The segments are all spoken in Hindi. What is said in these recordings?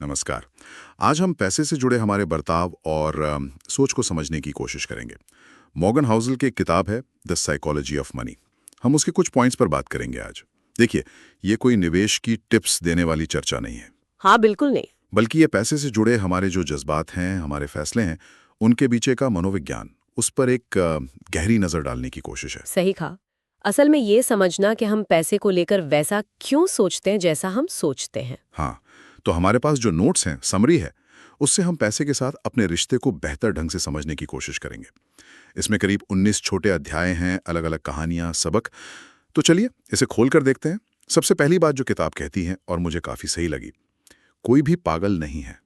नमस्कार। आज हम पैसे से जुड़े हमारे बर्ताव और सोच को समझने की कोशिश करेंगे। मॉर्गन हाउसल की एक किताब है द साइकोलॉजी ऑफ मनी। हम उसके कुछ पॉइंट्स पर बात करेंगे आज। देखिए, ये कोई निवेश की टिप्स देने वाली चर्चा नहीं है। हाँ, बिल्कुल नहीं। बल्कि ये पैसे से जुड़े हमारे जो जज्बात हैं, हमारे फैसले हैं, उनके पीछे का मनोविज्ञान, उस पर एक गहरी नज़र डालने की कोशिश है। सही कहा। असल में ये समझना कि हम पैसे को लेकर वैसा क्यों सोचते हैं जैसा हम सोचते हैं। हाँ, तो हमारे पास जो नोट्स हैं, समरी है, उससे हम पैसे के साथ अपने रिश्ते को बेहतर ढंग से समझने की कोशिश करेंगे। इसमें करीब 19 छोटे अध्याय हैं, अलग अलग कहानियां, सबक। तो चलिए इसे खोल कर देखते हैं। सबसे पहली बात जो किताब कहती है और मुझे काफी सही लगी, कोई भी पागल नहीं है।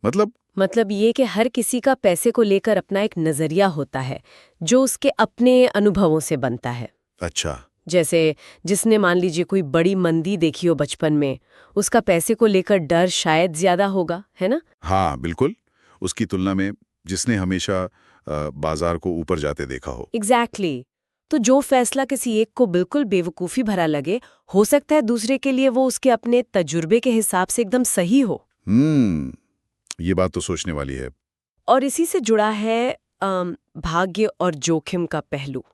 मतलब ये कि हर किसी का पैसे को लेकर अपना एक नजरिया होता है जो उसके अपने अनुभवों से बनता है। अच्छा। जैसे जिसने मान लीजिए कोई बड़ी मंदी देखी हो बचपन में, उसका पैसे को लेकर डर शायद ज्यादा होगा, है ना? हाँ बिल्कुल, उसकी तुलना में जिसने हमेशा बाजार को ऊपर जाते देखा हो। एग्जैक्टली। तो जो फैसला किसी एक को बिल्कुल बेवकूफ़ी भरा लगे, हो सकता है दूसरे के लिए वो उसके अपने तजुर्बे के हिसाब से एकदम सही हो। ये बात तो सोचने वाली है। और इसी से जुड़ा है भाग्य और जोखिम का पहलू,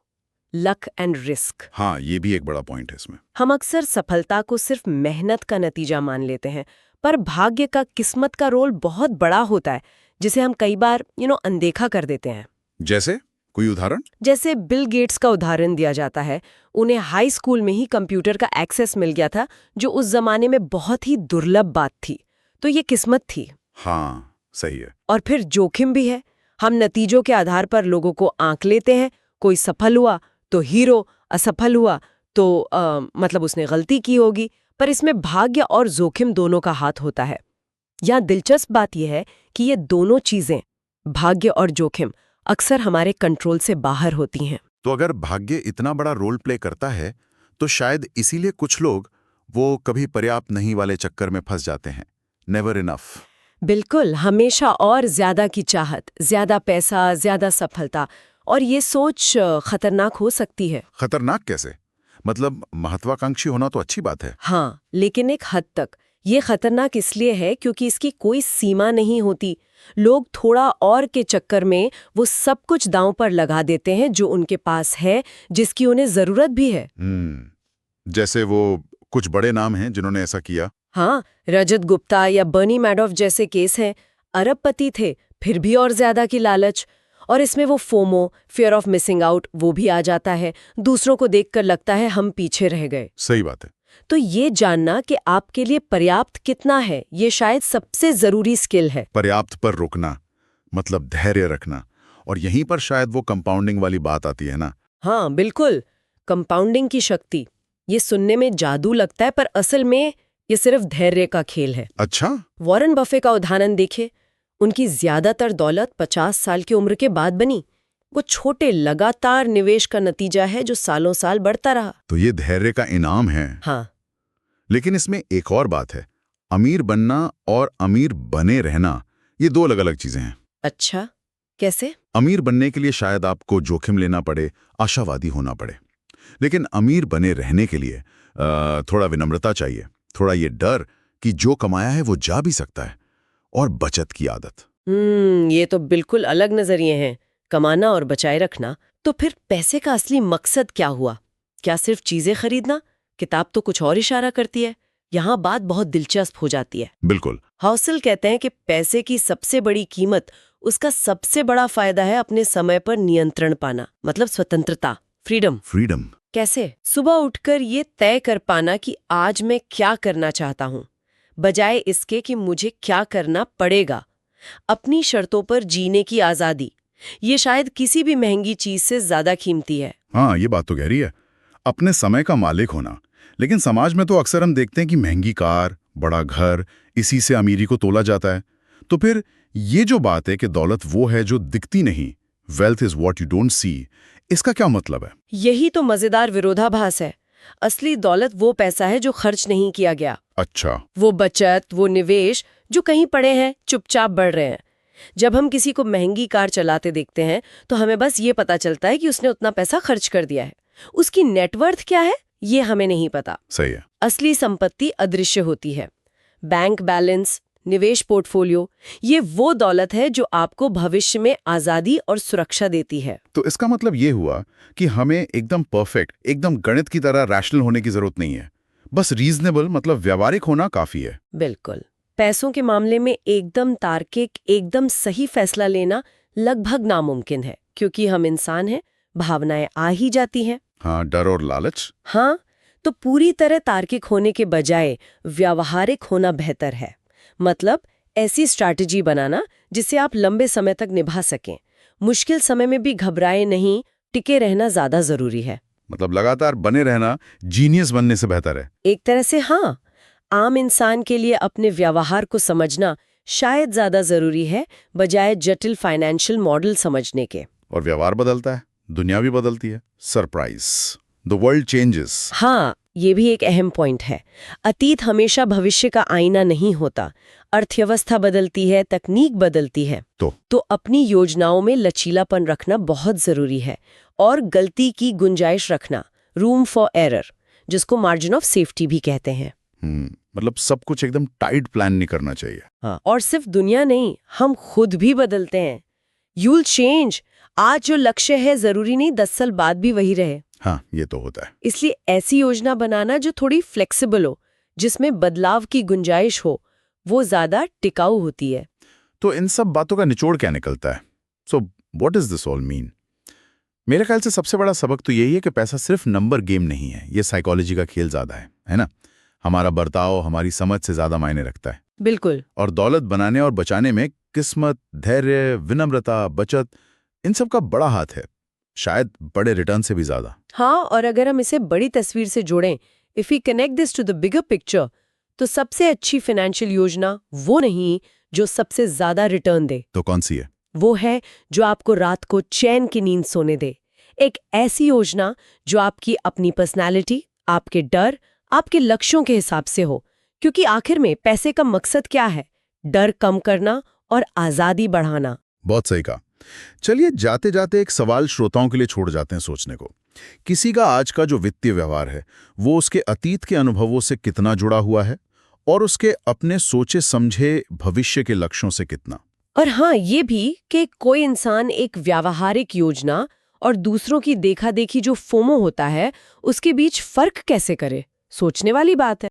लक एंड रिस्क। हाँ, ये भी एक बड़ा पॉइंट है इसमें। हम अक्सर सफलता को सिर्फ मेहनत का नतीजा मान लेते हैं, पर भाग्य का, किस्मत का रोल बहुत बड़ा होता है, जिसे हम कई बार अनदेखा कर देते हैं। जैसे कोई उदाहरण? जैसे बिल गेट्स का उदाहरण दिया जाता है। उन्हें हाई स्कूल में ही कंप्यूटर का एक्सेस मिल गया था, जो उस जमाने में बहुत ही दुर्लभ बात थी। तो ये किस्मत थी। हाँ, सही है। और फिर जोखिम भी है। हम नतीजों के आधार पर लोगों को आंक लेते हैं। कोई सफल हुआ तो हीरो, असफल हुआ तो मतलब उसने गलती की होगी। पर इसमें भाग्य और जोखिम दोनों का हाथ होता है। यहाँ दिलचस्प बात यह है कि ये दोनों चीजें, भाग्य और जोखिम, अक्सर हमारे कंट्रोल से बाहर होती हैं। तो अगर भाग्य इतना बड़ा रोल प्ले करता है, तो शायद इसीलिए कुछ लोग वो कभी पर्याप्त नहीं वाले चक्कर में फंस जाते हैं। Never enough. बिल्कुल, हमेशा और ज्यादा की चाहत, ज्यादा पैसा, ज्यादा सफलता। और ये सोच खतरनाक हो सकती है। खतरनाक कैसे? मतलब महत्वाकांक्षी होना तो अच्छी बात है। हाँ, लेकिन एक हद तक। ये खतरनाक इसलिए है क्योंकि इसकी कोई सीमा नहीं होती। लोग थोड़ा और के चक्कर में वो सब कुछ दांव पर लगा देते हैं जो उनके पास है, जिसकी उन्हें जरूरत भी है। जैसे वो कुछ बड़े नाम हैं जिन्होंने ऐसा किया। हाँ, रजत गुप्ता या बर्नी मैडोफ जैसे केस हैं। अरबपति थे, फिर भी और ज्यादा की लालच। और इसमें वो FOMO, fear of missing out, वो भी आ जाता है। दूसरों को देखकर लगता है हम पीछे रह गए। सही बात है। तो ये जानना कि आपके लिए पर्याप्त कितना है, ये शायद सबसे जरूरी स्किल है। पर्याप्त पर रुकना, मतलब धैर्य रखना। और यहीं पर शायद वो कंपाउंडिंग वाली बात आती है ना। हाँ, बिल्कुल। कंपाउंडिंग की शक्ति। ये सुनने में जादू लगता है, पर असल में ये सिर्फ धैर्य का खेल है। अच्छा। वॉरेन बफे का उदाहरण देखें। उनकी ज्यादातर दौलत 50 साल की उम्र के बाद बनी। वो छोटे लगातार निवेश का नतीजा है जो सालों साल बढ़ता रहा। तो ये धैर्य का इनाम है। हाँ। लेकिन इसमें एक और बात है। अमीर बनना और अमीर बने रहना, ये दो अलग अलग चीजें हैं। अच्छा, कैसे? अमीर बनने के लिए शायद आपको जोखिम लेना पड़े, आशावादी होना पड़े। लेकिन अमीर बने रहने के लिए थोड़ा विनम्रता चाहिए, थोड़ा ये डर कि जो कमाया है वो जा भी सकता है, और बचत की आदत। ये तो बिल्कुल अलग नजरिए हैं, कमाना और बचाए रखना। तो फिर पैसे का असली मकसद क्या हुआ? क्या सिर्फ चीजें खरीदना? किताब तो कुछ और इशारा करती है। यहाँ बात बहुत दिलचस्प हो जाती है। बिल्कुल। हाउसल कहते हैं कि पैसे की सबसे बड़ी कीमत, उसका सबसे बड़ा फायदा है अपने समय पर नियंत्रण पाना, मतलब स्वतंत्रता, फ्रीडम। फ्रीडम। कैसे? सुबह उठकर ये तय कर पाना कि आज मैं क्या करना चाहता हूँ, बजाय इसके कि मुझे क्या करना पड़ेगा। अपनी शर्तों पर जीने की आजादी, ये शायद किसी भी महंगी चीज से ज्यादा कीमती है। हाँ, ये बात तो गहरी है। अपने समय का मालिक होना। लेकिन समाज में तो अक्सर हम देखते हैं कि महंगी कार, बड़ा घर, इसी से अमीरी को तोला जाता है। तो फिर ये जो बात है कि दौलत वो है जो दिखती नहीं, wealth is what you don't see, इसका क्या मतलब है? यही तो मजेदार विरोधाभास है। असली दौलत वो पैसा है जो खर्च नहीं किया गया। अच्छा। वो बचत, वो निवेश जो कहीं पड़े हैं, चुपचाप बढ़ रहे हैं। जब हम किसी को महंगी कार चलाते देखते हैं तो हमें बस ये पता चलता है कि उसने उतना पैसा खर्च कर दिया है। उसकी नेटवर्थ क्या है, ये हमें नहीं पता। सही है। असली संपत्ति अदृश्य होती है। बैंक बैलेंस, निवेश पोर्टफोलियो, ये वो दौलत है जो आपको भविष्य में आजादी और सुरक्षा देती है। तो इसका मतलब ये हुआ कि हमें एकदम परफेक्ट, एकदम गणित की तरह रैशनल होने की जरूरत नहीं है, बस रीजनेबल मतलब व्यावहारिक होना काफी है। बिल्कुल। पैसों के मामले में एकदम तार्किक, एकदम सही फैसला लेना लगभग नामुमकिन है, क्योंकि हम इंसान हैं, भावनाएं आ ही जाती हैं। हाँ, डर और लालच। हाँ, तो पूरी तरह तार्किक होने के बजाय व्यावहारिक होना बेहतर है। मतलब ऐसी स्ट्रैटेजी बनाना जिसे आप लंबे समय तक निभा सकें। मुश्किल समय में भी घबराए नहीं, टिके रहना ज्यादा जरूरी है। मतलब लगातार बने रहना जीनियस बनने से बेहतर है। एक तरह से हाँ, आम इंसान के लिए अपने व्यवहार को समझना शायद ज्यादा जरूरी है बजाय जटिल फाइनेंशियल मॉडल समझने के। और व्यवहार बदलता है, दुनिया भी बदलती है। Surprise, the world changes. हाँ, ये भी एक अहम पॉइंट है। अतीत हमेशा भविष्य का आईना नहीं होता। अर्थव्यवस्था बदलती है, तकनीक बदलती है। तो अपनी योजनाओं में लचीलापन रखना बहुत जरूरी है और गलती की गुंजाइश रखना, रूम फॉर एरर, जिसको मार्जिन ऑफ सेफ्टी भी कहते हैं। मतलब सब कुछ एकदम टाइट प्लान नहीं करना चाहिए। हाँ, और सिर्फ दुनिया नहीं, हम खुद भी बदलते हैं। You'll change. आज जो लक्ष्य है जरूरी नहीं 10 साल बाद भी वही रहे। हाँ, ये तो होता है। इसलिए ऐसी योजना बनाना जो थोड़ी फ्लेक्सिबल हो, जिसमें बदलाव की गुंजाइश हो, वो ज्यादा टिकाऊ होती है। तो इन सब बातों का निचोड़ क्या निकलता है? So what is this all mean? मेरे ख्याल से सबसे बड़ा सबक तो यही है कि पैसा सिर्फ नंबर गेम नहीं है, ये साइकोलॉजी का खेल ज्यादा है ना? हमारा बर्ताव हमारी समझ से ज्यादा मायने रखता है। बिल्कुल। और दौलत बनाने और बचाने में किस्मत, धैर्य, विनम्रता, बचत, इन सब का बड़ा हाथ है, शायद बड़े रिटर्न से भी ज्यादा। हाँ, और अगर हम इसे बड़ी तस्वीर से जोड़ें, if we connect this to the bigger picture, तो सबसे अच्छी फाइनेंशियल योजना वो नहीं जो सबसे ज्यादा रिटर्न दे। तो कौन सी है? वो है जो आपको रात को चैन की नींद सोने दे। एक ऐसी योजना जो आपकी अपनी पर्सनालिटी, आपके डर, आपके लक्ष्यों के हिसाब से हो, क्योंकि आखिर में पैसे का मकसद क्या है? डर कम करना और आजादी बढ़ाना। बहुत सही कहा। चलिए जाते जाते एक सवाल श्रोताओं के लिए छोड़ जाते हैं सोचने को। किसी का आज का जो वित्तीय व्यवहार है वो उसके अतीत के अनुभवों से कितना जुड़ा हुआ है और उसके अपने सोचे समझे भविष्य के लक्ष्यों से कितना। और हाँ, ये भी कि कोई इंसान एक व्यावहारिक योजना और दूसरों की देखा देखी जो फोमो होता है, उसके बीच फर्क कैसे करे, सोचने वाली बात है।